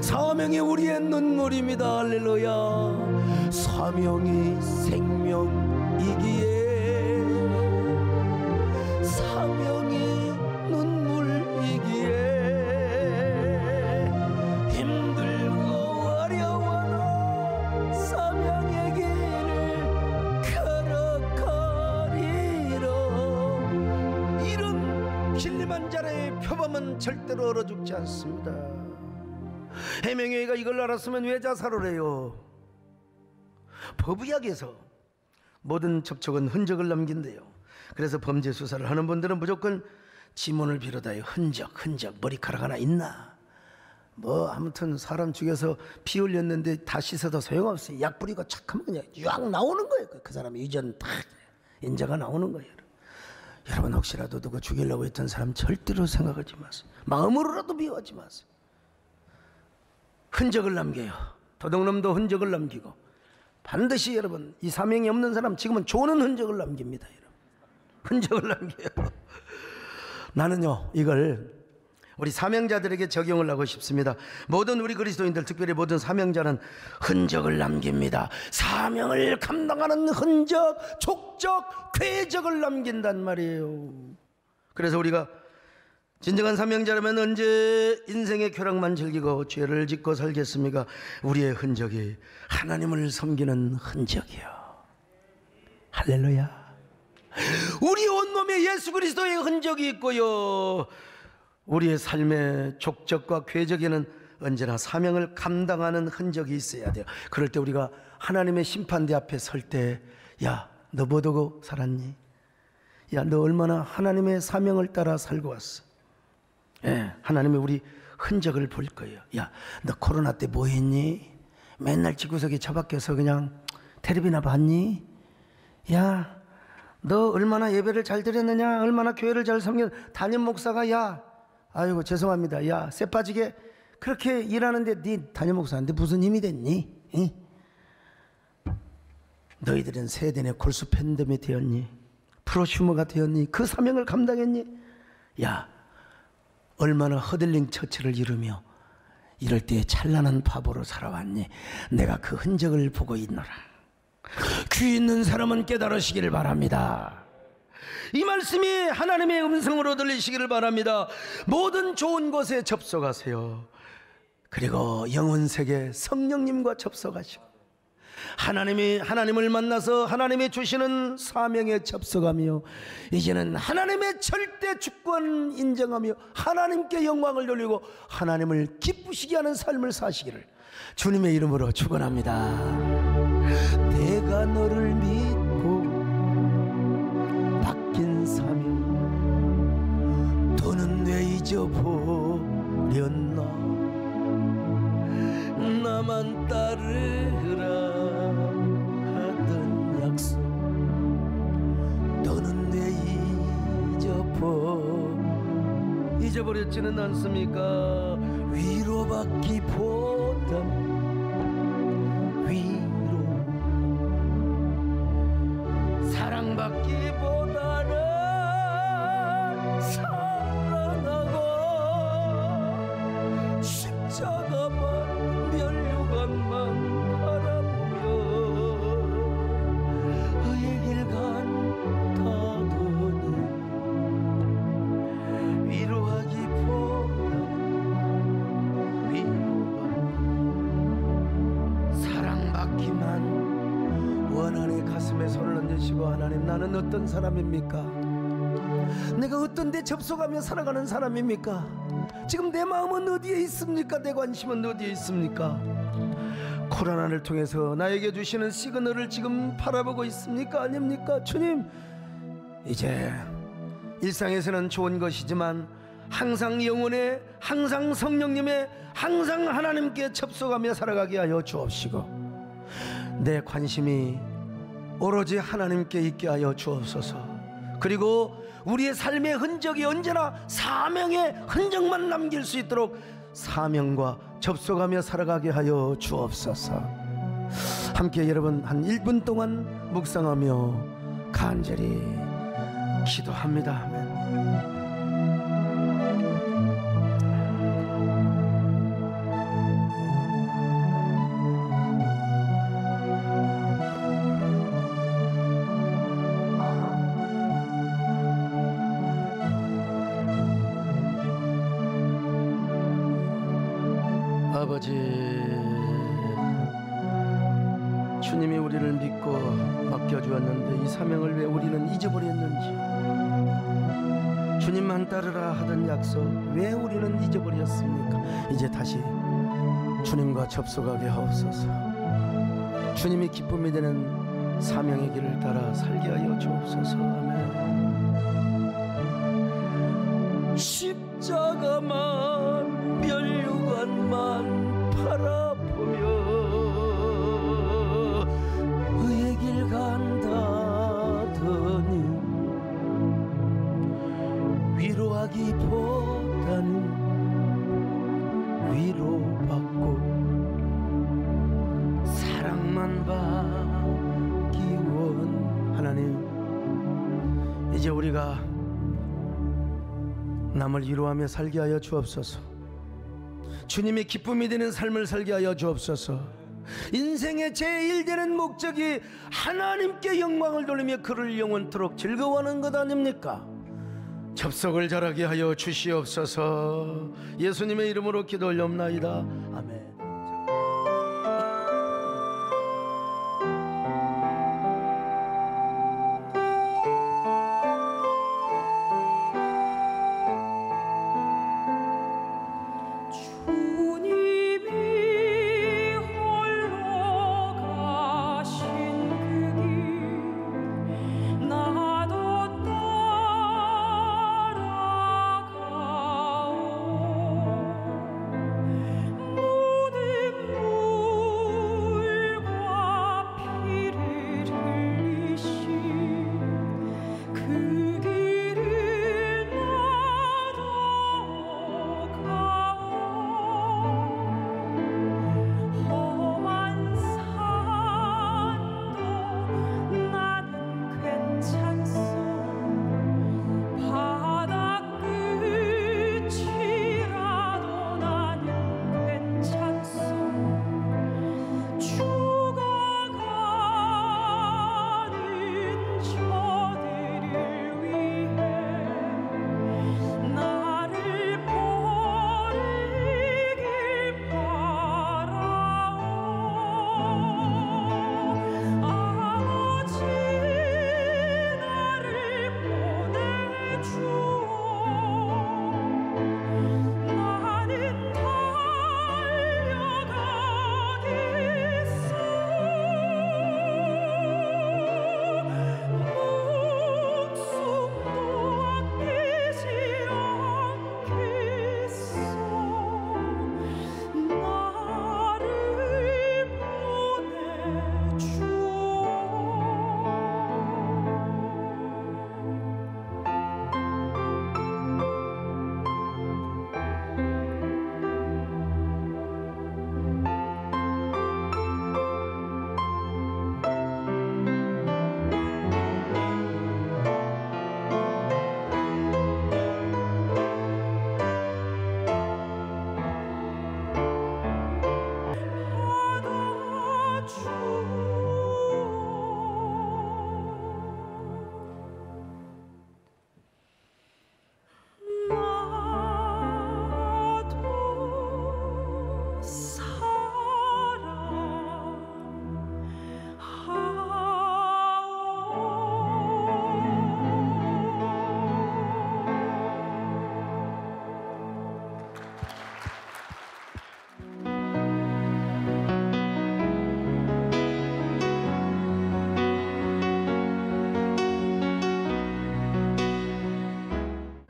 [SPEAKER 1] 사명이 우리의 눈물입니다. 할렐루야. 사명이 생명이기에 사명이 눈물이기에 힘들고 어려워도 사명의 길을 걸어가리라. 이런 킬리만자로의 표범은 절대로 얼어 죽지 않습니다. 해명회가 이걸 알았으면 왜 자살을 해요? 법의학에서 모든 접촉은 흔적을 남긴대요. 그래서 범죄 수사를 하는 분들은 무조건 지문을 비롯하여 흔적, 머리카락 하나 있나, 뭐 아무튼 사람 죽여서 피 흘렸는데 다 씻어도 소용없어요. 약 뿌리고 착하면 그냥 쫙 나오는 거예요. 그 사람의 유전 다 인자가 나오는 거예요. 여러분 혹시라도 누구 죽이려고 했던 사람 절대로 생각하지 마세요. 마음으로라도 미워하지 마세요. 흔적을 남겨요. 도둑놈도 흔적을 남기고 반드시 여러분 이 사명이 없는 사람 지금은 좋은 흔적을 남깁니다. 여러분 흔적을 남겨요. 나는요 이걸 우리 사명자들에게 적용을 하고 싶습니다. 모든 우리 그리스도인들, 특별히 모든 사명자는 흔적을 남깁니다. 사명을 감당하는 흔적, 족적, 궤적을 남긴단 말이에요. 그래서 우리가 진정한 사명자라면 언제 인생의 쾌락만 즐기고 죄를 짓고 살겠습니까? 우리의 흔적이 하나님을 섬기는 흔적이요. 할렐루야. 우리 온몸에 예수 그리스도의 흔적이 있고요. 우리의 삶의 족적과 궤적에는 언제나 사명을 감당하는 흔적이 있어야 돼요. 그럴 때 우리가 하나님의 심판대 앞에 설 때, 야, 너 뭐 두고 살았니? 야, 너 얼마나 하나님의 사명을 따라 살고 왔어? 예, 하나님이 우리 흔적을 볼 거예요. 야, 너 코로나 때 뭐 했니? 맨날 집구석에 처박혀서 그냥 텔레비나 봤니? 야, 너 얼마나 예배를 잘 드렸느냐? 얼마나 교회를 잘 섬겼? 담임 목사가 야, 아이고 죄송합니다. 야, 쇠 빠지게 그렇게 일하는데 네 담임 목사한테 무슨 힘이 됐니? 응? 너희들은 세대내 골수 팬덤이 되었니? 프로슈머가 되었니? 그 사명을 감당했니? 야, 얼마나 허들린 처치를 이루며 이럴 때에 찬란한 바보로 살아왔니? 내가 그 흔적을 보고 있노라. 귀 있는 사람은 깨달으시기를 바랍니다. 이 말씀이 하나님의 음성으로 들리시기를 바랍니다. 모든 좋은 곳에 접속하세요. 그리고 영혼세계 성령님과 접속하시고 하나님을 만나서 하나님이 주시는 사명에 접속하며 이제는 하나님의 절대 주권 인정하며 하나님께 영광을 돌리고 하나님을 기쁘시게 하는 삶을 사시기를 주님의 이름으로 축원합니다. 내가 너를 믿고 맡긴 사명 너는 왜 잊어버렸나? 나만 따르라 하던 약속 너는 왜 잊어버렸지는 않습니까? 위로받기보다 위로 사랑받기보다는 사랑하고 십자가만 멸류관만 바라보며 그의 길 간다더니 위로하기보다 위로받고 사랑받기만 원하는 가슴에 손을 얹으시고 하나님 나는 어떤 사람입니까? 내가 어떤 데 접속하며 살아가는 사람입니까? 지금 내 마음은 어디에 있습니까? 내 관심은 어디에 있습니까? 코로나를 통해서 나에게 주시는 시그널을 지금 바라보고 있습니까? 아닙니까? 주님, 이제 일상에서는 좋은 것이지만 항상 영혼에 항상 성령님의 항상 하나님께 접속하며 살아가게 하여 주옵시고 내 관심이 오로지 하나님께 있게 하여 주옵소서. 그리고 우리의 삶의 흔적이 언제나 사명의 흔적만 남길 수 있도록 사명과 접속하며 살아가게 하여 주옵소서. 함께 여러분 한 1분 동안 묵상하며 간절히 기도합니다. 아멘. 아버지, 주님이 우리를 믿고 맡겨주었는데 이 사명을 왜 우리는 잊어버렸는지, 주님만 따르라 하던 약속 왜 우리는 잊어버렸습니까? 이제 다시 주님과 접속하게 하옵소서. 주님이 기쁨이 되는 사명의 길을 따라 살게 하여 주옵소서. 아멘. 십자가만 멸류관만 바라보며 의의 길 간다더니 위로하기보다는 위로받고 사랑만 받기 원. 하나님, 이제 우리가 남을 위로하며 살게 하여 주옵소서. 주님의 기쁨이 되는 삶을 살게 하여 주옵소서. 인생의 제1되는 목적이 하나님께 영광을 돌리며 그를 영원토록 즐거워하는 것 아닙니까? 접속을 잘하게 하여 주시옵소서. 예수님의 이름으로 기도 올려옵나이다. 아멘.